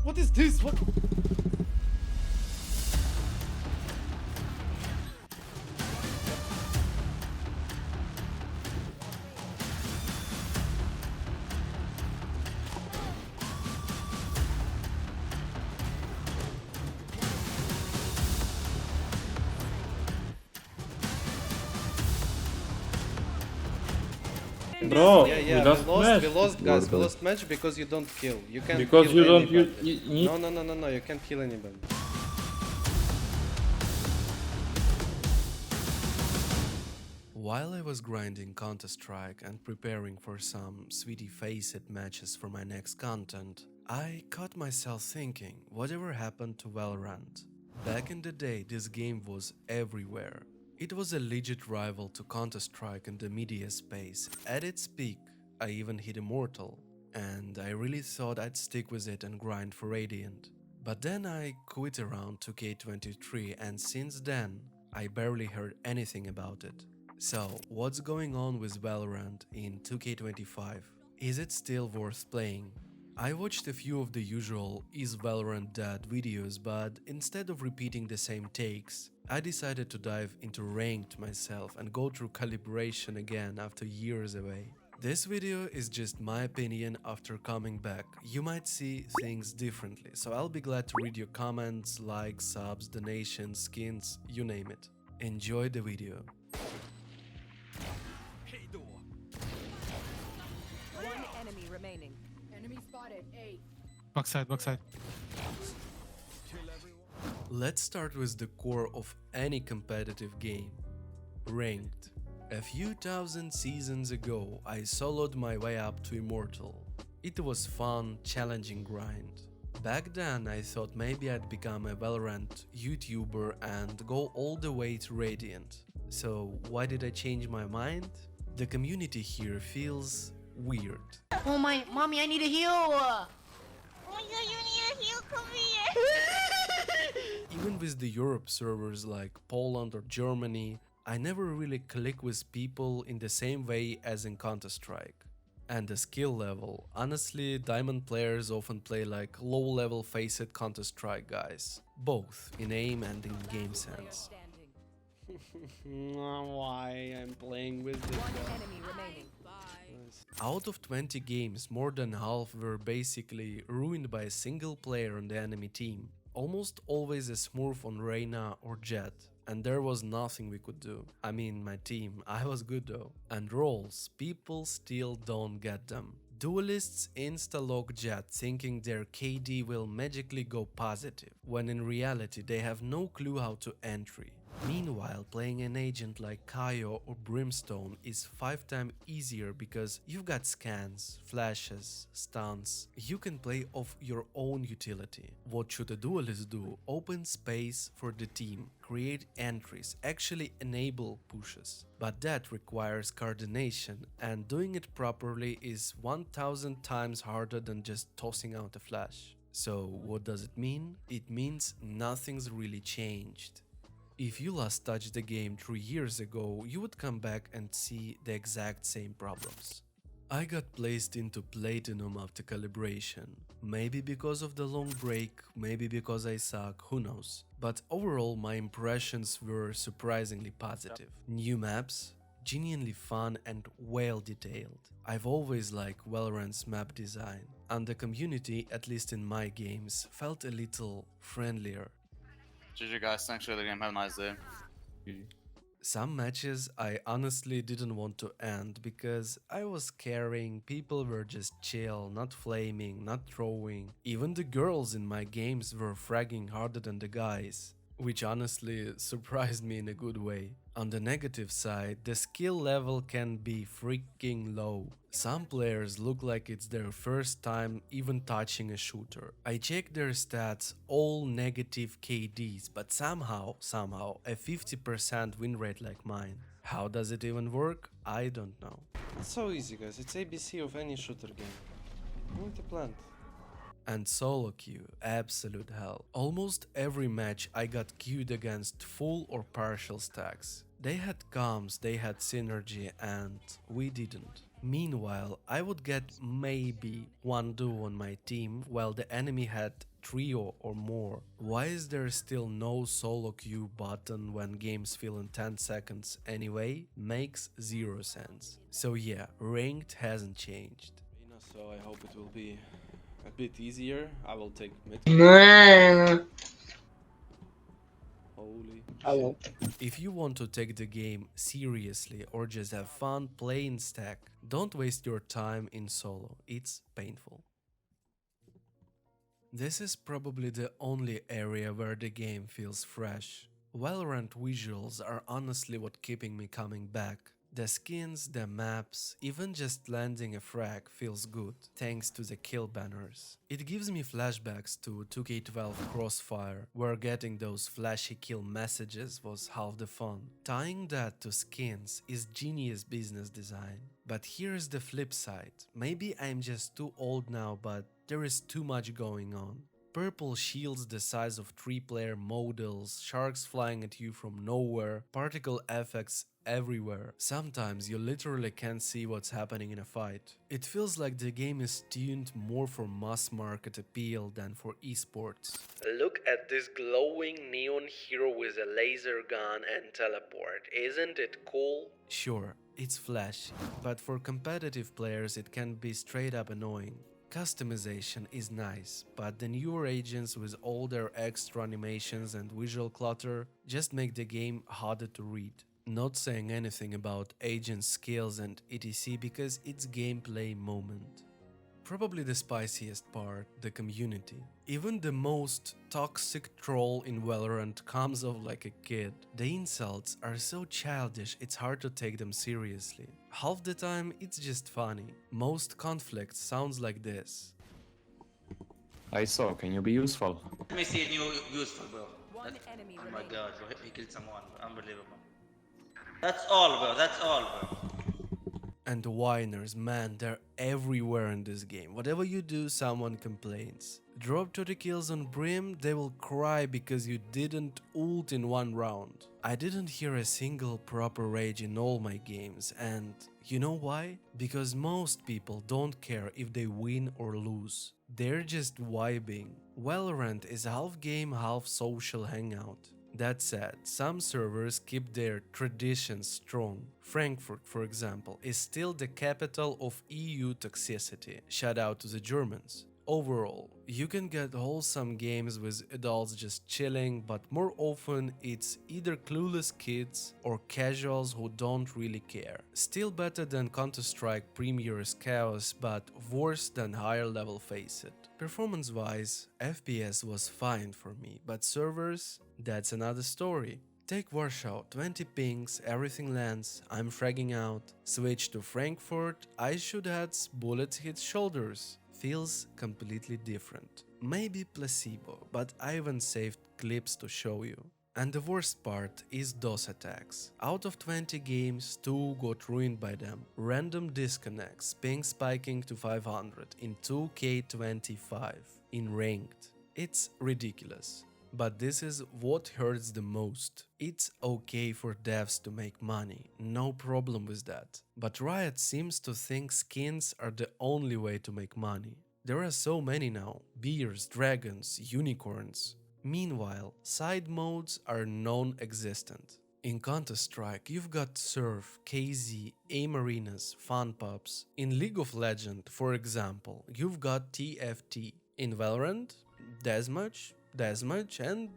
What is this? What? Bro, Yeah, we lost match. we lost, guys. We lost match because you don't kill. You can't Because kill you don't anybody. you need. No. You can't kill anybody. While I was grinding Counter-Strike and preparing for some sweetie faced matches for my next content, I caught myself thinking, whatever happened to Valorant? Back in the day, this game was everywhere. It was a legit rival to Counter-Strike in the media space. At its peak, I even hit Immortal, and I really thought I'd stick with it and grind for Radiant. But then I quit around 2K23, and since then, I barely heard anything about it. So, what's going on with Valorant in 2K25? Is it still worth playing? I watched a few of the usual "Is Valorant Dead" videos, but instead of repeating the same takes, I decided to dive into ranked myself and go through calibration again after years away. This video is just my opinion after coming back. You might see things differently, so I'll be glad to read your comments, likes, subs, donations, skins, you name it. Enjoy the video. One enemy remaining. Enemy spotted. A. Backside. Let's start with the core of any competitive game. Ranked. A few thousand seasons ago, I soloed my way up to Immortal. It was fun, challenging grind. Back then, I thought maybe I'd become a Valorant YouTuber and go all the way to Radiant. So why did I change my mind? The community here feels weird. Oh my, mommy, I need a heal. Oh my god, you need a heal, come here! Even with the Europe servers like Poland or Germany, I never really click with people in the same way as in Counter-Strike. And the skill level, honestly, Diamond players often play like low-level faced Counter-Strike guys, both in aim and in game sense. Why I'm playing with this One guy. enemy remaining. Out of 20 games, more than half were basically ruined by a single player on the enemy team. Almost always a Smurf on Reyna or Jet, and there was nothing we could do. I mean, my team, I was good though. And roles, people still don't get them. Duelists insta-log Jet thinking their KD will magically go positive, when in reality they have no clue how to entry. Meanwhile, playing an agent like Kaio or Brimstone is 5 times easier because you've got scans, flashes, stuns. You can play off your own utility. What should a duelist do? Open space for the team, create entries, actually enable pushes. But that requires coordination, and doing it properly is 1000 times harder than just tossing out a flash. So what does it mean? It means nothing's really changed. If you last touched the game 3 years ago, you would come back and see the exact same problems. I got placed into Platinum after calibration. Maybe because of the long break, maybe because I suck, who knows. But overall my impressions were surprisingly positive. New maps, genuinely fun and well detailed. I've always liked Valorant's map design, and the community, at least in my games, felt a little friendlier. GG guys, thanks for the game, have a nice day. Some matches I honestly didn't want to end because I was carrying, people were just chill, not flaming, not throwing. Even the girls in my games were fragging harder than the guys, which honestly surprised me in a good way. On the negative side, the skill level can be freaking low. Some players look like it's their first time even touching a shooter. I checked their stats, all negative KDs, but somehow a 50% win rate like mine. How does it even work? I don't know. It's so easy, guys. It's ABC of any shooter game. Multi-plant. And solo queue, absolute hell. Almost every match I got queued against full or partial stacks. They had comms, they had synergy, and we didn't. Meanwhile, I would get maybe one duo on my team while the enemy had trio or more. Why is there still no solo queue button when games fill in 10 seconds anyway? Makes zero sense. So yeah, ranked hasn't changed. So I hope it will be a bit easier. I will take mid. Holy Hello. shit. If you want to take the game seriously or just have fun playing stack, don't waste your time in solo, it's painful. This is probably the only area where the game feels fresh. Valorant visuals are honestly what keeping me coming back. The skins, the maps, even just landing a frag feels good, thanks to the kill banners. It gives me flashbacks to 2K12 Crossfire, where getting those flashy kill messages was half the fun. Tying that to skins is genius business design. But here's the flip side. Maybe I'm just too old now, but there is too much going on. Purple shields the size of 3-player modals, sharks flying at you from nowhere, particle effects everywhere. Sometimes you literally can't see what's happening in a fight. It feels like the game is tuned more for mass market appeal than for esports. Look at this glowing neon hero with a laser gun and teleport. Isn't it cool? Sure, it's flashy, but for competitive players it can be straight up annoying. Customization is nice, but the newer agents with all their extra animations and visual clutter just make the game harder to read. Not saying anything about agent skills and etc because it's gameplay moment. Probably the spiciest part, the community. Even the most toxic troll in Valorant comes off like a kid. The insults are so childish it's hard to take them seriously. Half the time it's just funny. Most conflicts sounds like this. I saw, can you be useful? Let me see a new useful, bro. One enemy Oh my remaining. god, bro. He killed someone. Unbelievable. That's all, bro. That's all, bro. And whiners, man, they're everywhere in this game. Whatever you do, someone complains. Drop 30 kills on Brim, they will cry because you didn't ult in one round. I didn't hear a single proper rage in all my games, and you know why? Because most people don't care if they win or lose. They're just vibing. Valorant is half game, half social hangout. That said, some servers keep their traditions strong. Frankfurt, for example, is still the capital of EU toxicity. Shout out to the Germans. Overall, you can get wholesome games with adults just chilling, but more often it's either clueless kids or casuals who don't really care. Still better than Counter-Strike Premier's chaos, but worse than higher level Faceit. Performance-wise, FPS was fine for me, but servers, that's another story. Take Warsaw, 20 pings, everything lands, I'm fragging out. Switch to Frankfurt, I shoot heads, bullets hit shoulders. Feels completely different. Maybe placebo, but I even saved clips to show you. And the worst part is DOS attacks. Out of 20 games, 2 got ruined by them. Random disconnects, ping spiking to 500 in 2K25 in ranked. It's ridiculous. But this is what hurts the most. It's okay for devs to make money, no problem with that. But Riot seems to think skins are the only way to make money. There are so many now, bears, dragons, unicorns. Meanwhile, side modes are non-existent. In Counter-Strike, you've got Surf, KZ, aim arenas, fun pubs. In League of Legends, for example, you've got TFT. In Valorant, Deathmatch and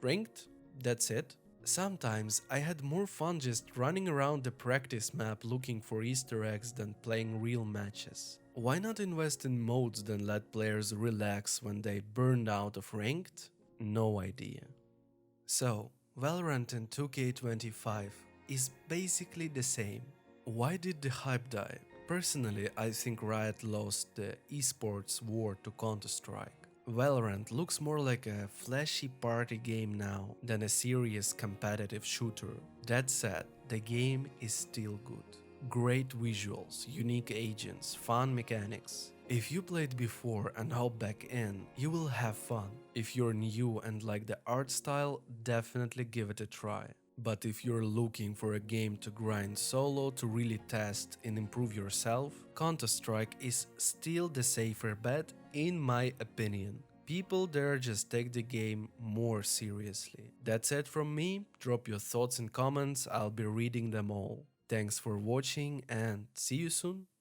ranked, that's it. Sometimes I had more fun just running around the practice map looking for Easter eggs than playing real matches. Why not invest in modes than let players relax when they burn out of ranked? No idea. So, Valorant in 2K25 is basically the same. Why did the hype die? Personally, I think Riot lost the esports war to Counter-Strike. Valorant looks more like a flashy party game now than a serious competitive shooter. That said, the game is still good. Great visuals, unique agents, fun mechanics. If you played before and hop back in, you will have fun. If you're new and like the art style, definitely give it a try. But if you're looking for a game to grind solo to really test and improve yourself, Counter-Strike is still the safer bet in my opinion. People there just take the game more seriously. That's it from me. Drop your thoughts in comments, I'll be reading them all. Thanks for watching and see you soon.